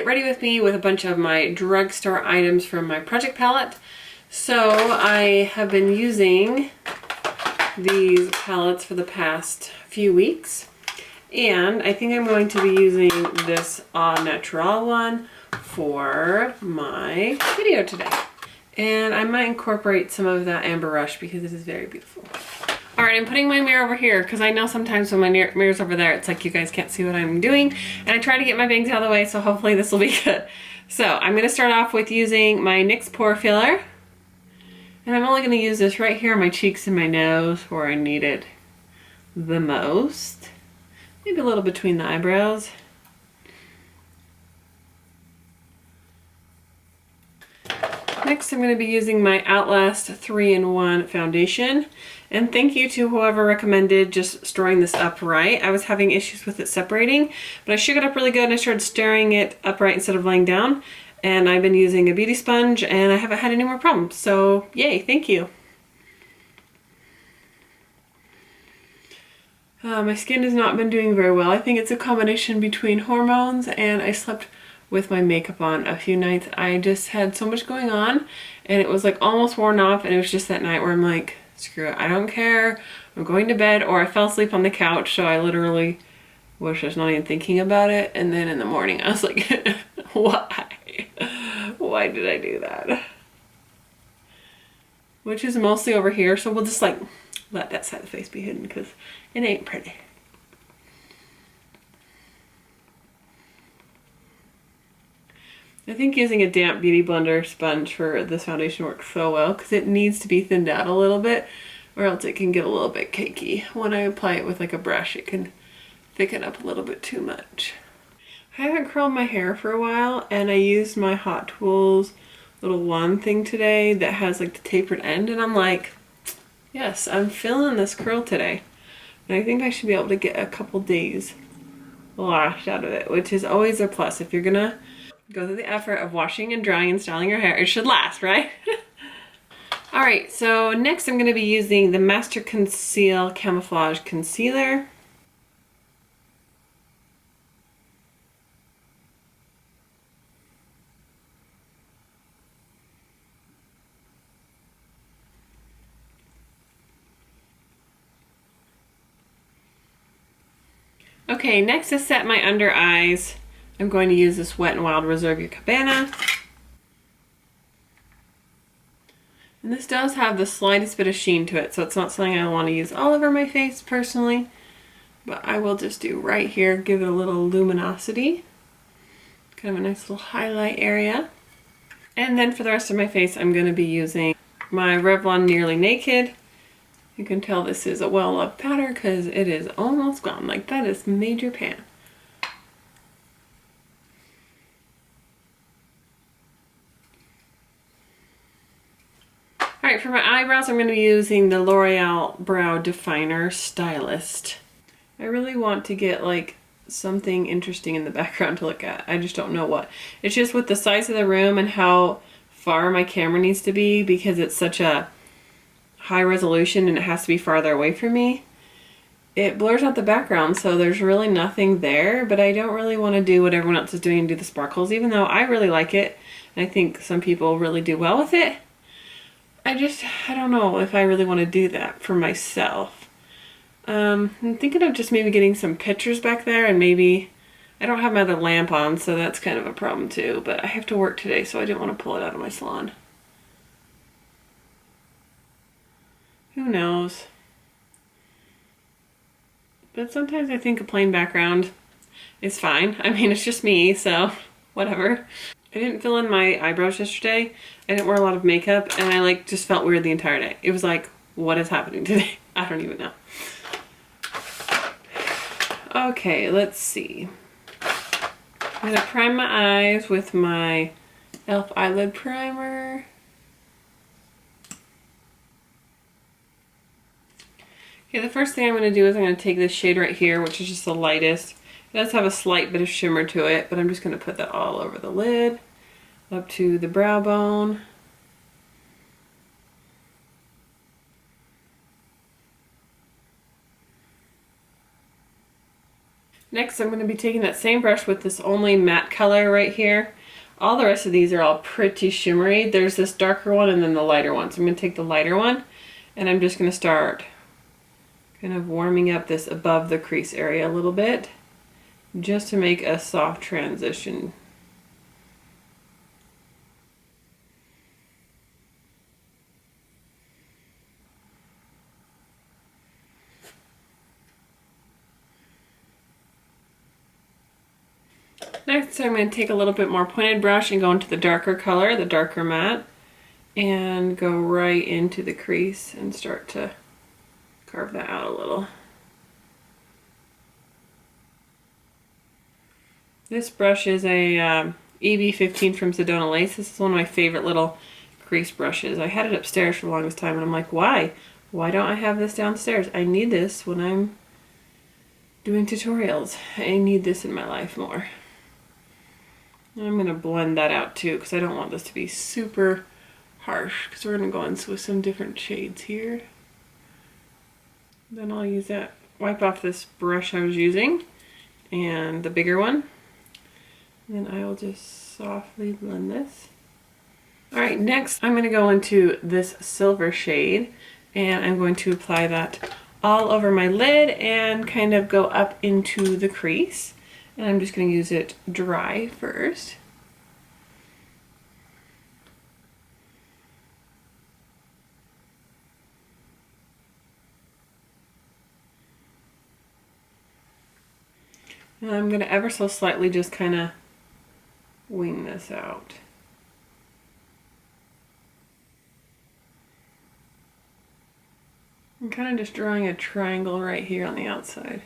ready with me with a bunch of my drugstore items from my project palette. So I have been using these palettes for the past few weeks, and I think I'm going to be using this Au Naturel one for my video today. And I might incorporate some of that Amber Rush because it is very beautiful. All right, I'm putting my mirror over here because I know sometimes when my mirror's over there, it's like you guys can't see what I'm doing. And I try to get my bangs out of the way, so hopefully this will be good. So I'm gonna start off with using my NYX Pore Filler. And I'm only gonna use this right here on my cheeks and my nose where I need it the most. Maybe a little between the eyebrows. Next, I'm going to be using my Outlast 3-in-1 foundation. And thank you to whoever recommended just storing this upright. I was having issues with it separating, but I shook it up really good and I started stirring it upright instead of laying down. And I've been using a beauty sponge and I haven't had any more problems. So yay, thank you. My skin has not been doing very well. I think it's a combination between hormones and I slept with my makeup on a few nights. I just had so much going on and it was like almost worn off, and it was just that night where I'm like, screw it, I don't care, I'm going to bed. Or I fell asleep on the couch, so I literally was just not even thinking about it. And then in the morning I was like, why did I do that? Which is mostly over here, so we'll just like let that side of the face be hidden because it ain't pretty. I think using a damp beauty blender sponge for this foundation works so well because it needs to be thinned out a little bit or else it can get a little bit cakey. When I apply it with like a brush, it can thicken up a little bit too much. I haven't curled my hair for a while, and I used my Hot Tools little wand thing today that has like the tapered end, and I'm like, yes, I'm feeling this curl today. And I think I should be able to get a couple days lash out of it, which is always a plus. If you're gonna go through the effort of washing and drying and styling your hair, it should last, right? All right, so next I'm gonna be using the Master Conceal Camouflage Concealer. Okay, next to set my under eyes, I'm going to use this Wet n Wild Reserve Your Cabana. And this does have the slightest bit of sheen to it, so it's not something I want to use all over my face personally, but I will just do right here, give it a little luminosity. Kind of a nice little highlight area. And then for the rest of my face, I'm going to be using my Revlon Nearly Naked. You can tell this is a well-loved powder because it is almost gone. Like, that is major pan. Alright, for my eyebrows, I'm going to be using the L'Oreal Brow Definer Stylist. I really want to get like something interesting in the background to look at. I just don't know what. It's just with the size of the room and how far my camera needs to be because it's such a high resolution and it has to be farther away from me. It blurs out the background, so there's really nothing there, but I don't really want to do what everyone else is doing and do the sparkles, even though I really like it. And I think some people really do well with it. I don't know if I really want to do that for myself. I'm thinking of just maybe getting some pictures back there, and maybe I don't have my other lamp on, so that's kind of a problem too, but I have to work today, so I didn't want to pull it out of my salon. Who knows? But sometimes I think a plain background is fine. I mean, it's just me, so whatever. I didn't fill in my eyebrows yesterday. I didn't wear a lot of makeup, and I like just felt weird the entire day. It was like, what is happening today? I don't even know. Okay, let's see. I'm gonna prime my eyes with my e.l.f. eyelid primer. Okay, the first thing I'm gonna do is I'm gonna take this shade right here, which is just the lightest. It does have a slight bit of shimmer to it, but I'm just gonna put that all over the lid, up to the brow bone. Next, I'm going to be taking that same brush with this only matte color right here. All the rest of these are all pretty shimmery. There's this darker one and then the lighter one. So I'm going to take the lighter one and I'm just going to start kind of warming up this above the crease area a little bit just to make a soft transition. Next, I'm going to take a little bit more pointed brush and go into the darker color, the darker matte, and go right into the crease and start to carve that out a little. This brush is a EB15 from Sedona Lace. This is one of my favorite little crease brushes. I had it upstairs for the longest time and I'm like, why? Why don't I have this downstairs? I need this when I'm doing tutorials. I need this in my life more. I'm going to blend that out too because I don't want this to be super harsh because we're going to go in with some different shades here. Then I'll use that, wipe off this brush I was using and the bigger one. And then I will just softly blend this. Alright, next I'm going to go into this silver shade and I'm going to apply that all over my lid and kind of go up into the crease. And I'm just going to use it dry first. And I'm going to ever so slightly just kind of wing this out. I'm kind of just drawing a triangle right here on the outside.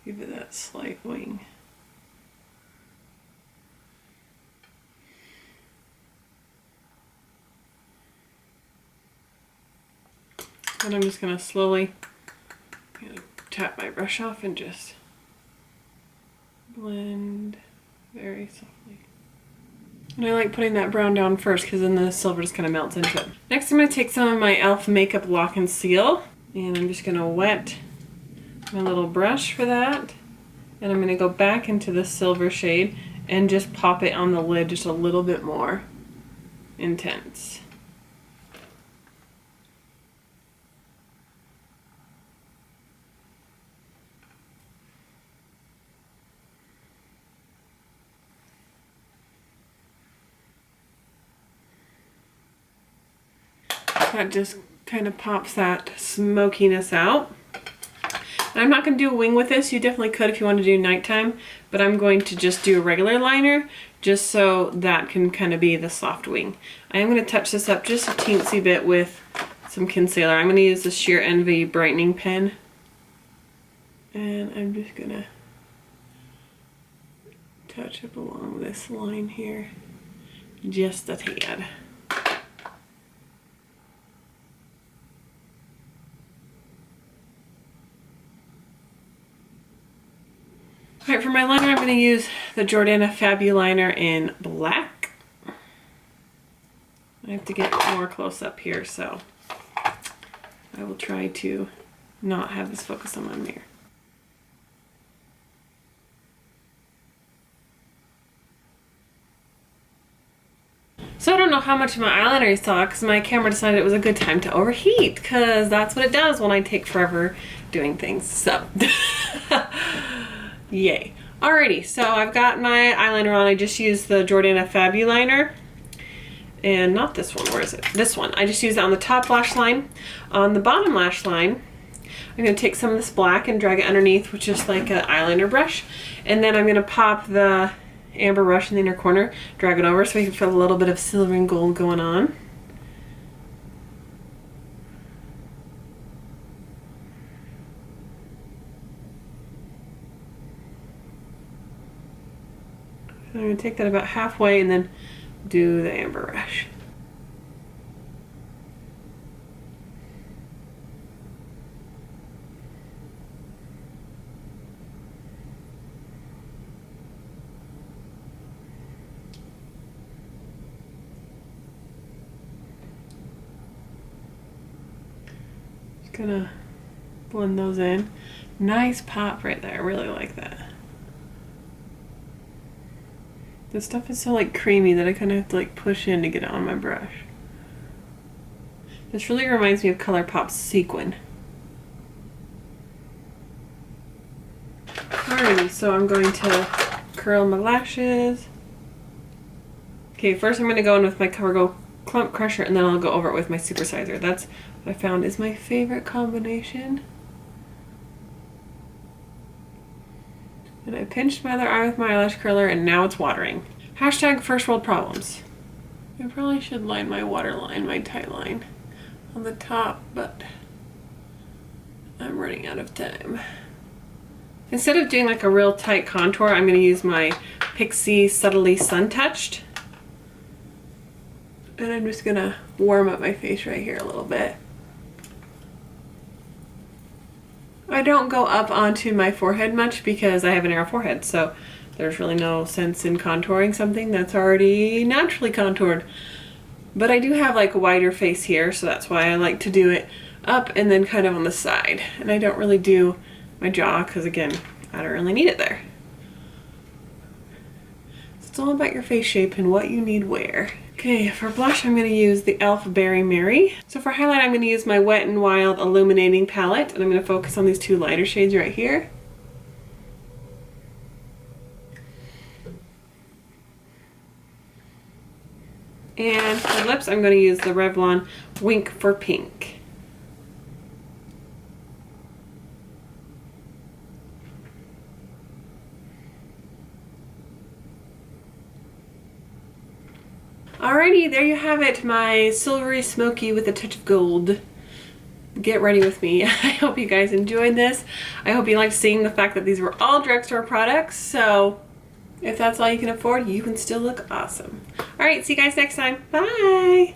Give it that slight wing. And I'm just going to slowly tap my brush off and just blend very softly. And I like putting that brown down first because then the silver just kind of melts into it. Next I'm going to take some of my e.l.f. Makeup Lock and Seal and I'm just going to wet my little brush for that. And I'm going to go back into the silver shade and just pop it on the lid just a little bit more intense. That just kind of pops that smokiness out. And I'm not going to do a wing with this. You definitely could if you want to do nighttime, but I'm going to just do a regular liner just so that can kind of be the soft wing. I am going to touch this up just a teensy bit with some concealer. I'm going to use the Sheer Envy brightening pen. And I'm just going to touch up along this line here just a tad. Alright, for my liner I'm going to use the Jordana Fabuliner in black. I have to get more close up here, so I will try to not have this focus on my mirror. So I don't know how much of my eyeliner you saw because my camera decided it was a good time to overheat because that's what it does when I take forever doing things. So yay. Alrighty, so I've got my eyeliner on. I just used the Jordana Fabuliner. And not this one, where is it? This one. I just used it on the top lash line. On the bottom lash line, I'm going to take some of this black and drag it underneath with just like an eyeliner brush. And then I'm going to pop the amber brush in the inner corner, drag it over so we can feel a little bit of silver and gold going on. I'm going to take that about halfway and then do the amber brush. Just gonna blend those in. Nice pop right there. I really like that. The stuff is so like creamy that I kind of have to like push in to get it on my brush. This really reminds me of ColourPop's Sequin. Alrighty, so I'm going to curl my lashes. Okay, first I'm going to go in with my CoverGirl Clump Crusher, and then I'll go over it with my Supersizer. That's what I found is my favorite combination. And I pinched my other eye with my eyelash curler, and now it's watering. Hashtag first world problems. I probably should line my waterline, my tight line, on the top, but I'm running out of time. Instead of doing like a real tight contour, I'm going to use my Pixie Subtly Sun Touched. And I'm just going to warm up my face right here a little bit. I don't go up onto my forehead much because I have a narrow forehead, so there's really no sense in contouring something that's already naturally contoured. But I do have like a wider face here, so that's why I like to do it up and then kind of on the side. And I don't really do my jaw because, again, I don't really need it there. It's all about your face shape and what you need where. Okay, for blush I'm going to use the e.l.f. Berry Mary. So for highlight I'm going to use my Wet n Wild Illuminating Palette, and I'm going to focus on these two lighter shades right here. And for lips I'm going to use the Revlon Wink for Pink. Alrighty, there you have it, my silvery smoky with a touch of gold. Get ready with me. I hope you guys enjoyed this. I hope you liked seeing the fact that these were all drugstore products, so if that's all you can afford, you can still look awesome. Alright, see you guys next time. Bye!